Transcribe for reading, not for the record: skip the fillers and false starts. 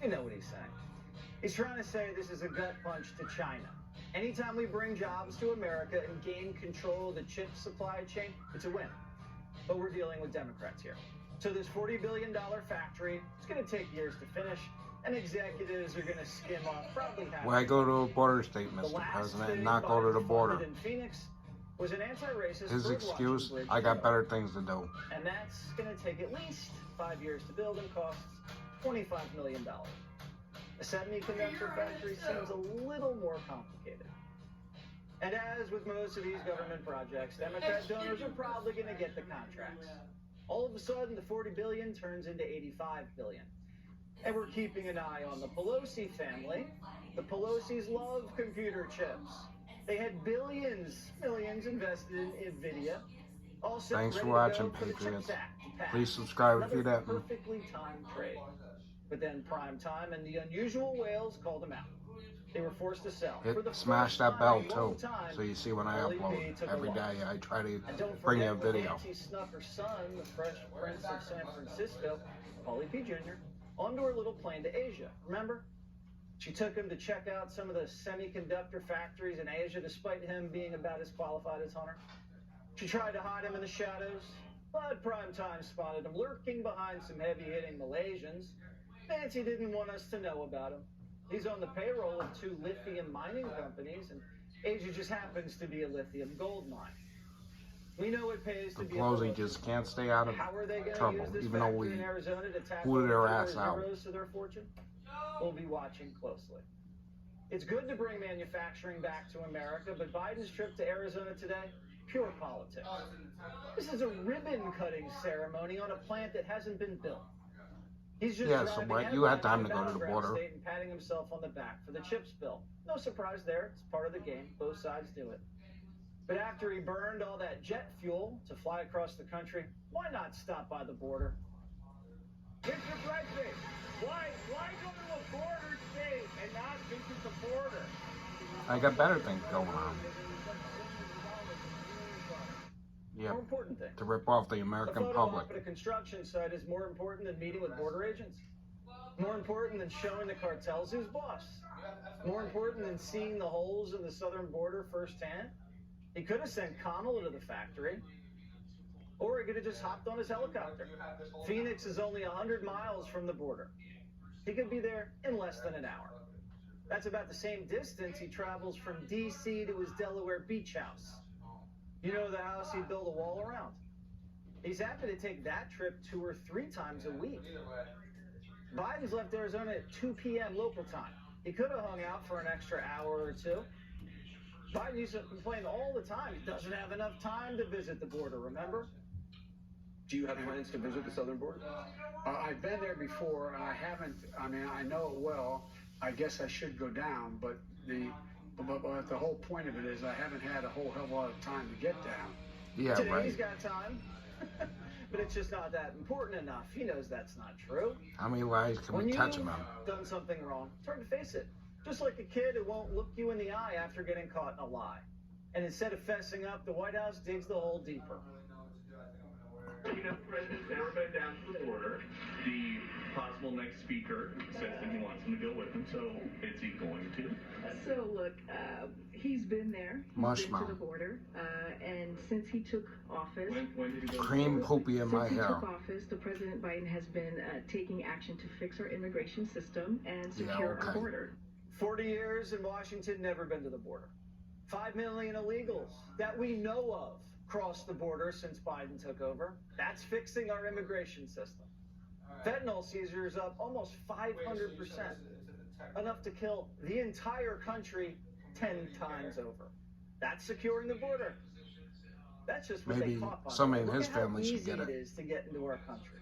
You know what he's saying. He's trying to say this is a gut punch to China. Anytime we bring jobs to America and gain control of the chip supply chain, it's a win. But we're dealing with Democrats here. So this $40 billion factory, it's going to take years to finish, and executives are going to skim off probably half. Why go to a border state, Mr. President, and not go to the border? In Phoenix was an anti-racist His excuse, I got better things to do. And that's going to take at least 5 years to build and costs $25 million. A semiconductor factory seems a little more complicated. And as with most of these government projects, Democrat donors are probably going to get the contracts. All of a sudden, the $40 billion turns into $85 billion. And we're keeping an eye on the Pelosi family. The Pelosi's love computer chips. They had billions, millions invested in NVIDIA. Also, thanks for watching, Patriots. Please subscribe if you didn't. Perfectly timed trade. But then Prime Time and the Unusual Whales called them out. They were forced to sell. Smash that bell too, so you see when I upload every day. I try to bring you a video. Snuck her son, the Fresh Prince of San Francisco, Pauly P. Jr., onto her little plane to Asia. Remember? She took him to check out some of the semiconductor factories in Asia, despite him being about as qualified as Hunter. She tried to hide him in the shadows, but Prime Time spotted him lurking behind some heavy-hitting Malaysians. Nancy didn't want us to know about him. He's on the payroll of 2 lithium mining companies, and Asia just happens to be a lithium gold mine. We know it pays to be Pelosi just can't stay out of trouble, even though we booted their ass out. To their fortune? We'll be watching closely. It's good to bring manufacturing back to America, but Biden's trip to Arizona today, pure politics. This is a ribbon-cutting ceremony on a plant that hasn't been built. He's just so what? You had time to go to the border. And patting himself on the back for the chips bill. No surprise there. It's part of the game. Both sides do it. But after he burned all that jet fuel to fly across the country, why not stop by the border? Mr. President, why go to a border state and not visit the border? I got better things going on. More important thing. To rip off the American public. At a construction site is more important than meeting with border agents. More important than showing the cartels who's boss. More important than seeing the holes in the southern border firsthand. He could have sent Kamala to the factory. Or he could have just hopped on his helicopter. Phoenix is only 100 miles from the border. He could be there in less than an hour. That's about the same distance he travels from D.C. to his Delaware beach house. You know the house he built a wall around. He's happy to take that trip 2 or 3 times a week. Biden's left Arizona at 2 p.m. local time. He could have hung out for an extra hour or 2. Biden used to complain all the time he doesn't have enough time to visit the border, remember? Do you have plans to visit the southern border? I've been there before, and I haven't. I mean, I know it well. I guess I should go down, but the whole point of it is I haven't had a whole hell of a lot of time to get down. Yeah, Today right. He's got time, but it's just not that important enough. He knows that's not true. How many lies can we touch him on? When you've done something wrong, it's hard to face it. Just like a kid who won't look you in the eye after getting caught in a lie. And instead of fessing up, the White House digs the hole deeper. You know, President's never been down to the border. The possible next speaker says that he wants him to go with him, so is he going to? So look, he's been there. He's been to the border, and since he took office, when did he go? Cream poopy in my hair. Since he took office, the President Biden has been taking action to fix our immigration system and secure our border. 40 years in Washington, never been to the border. 5 million illegals that we know of crossed the border since Biden took over. That's fixing our immigration system. Fentanyl seizures up almost 500%, enough to kill the entire country 10 times over. That's securing the border. That's just what Maybe they caught on. somebody in Look his at how family should easy get it. It is to get into our country.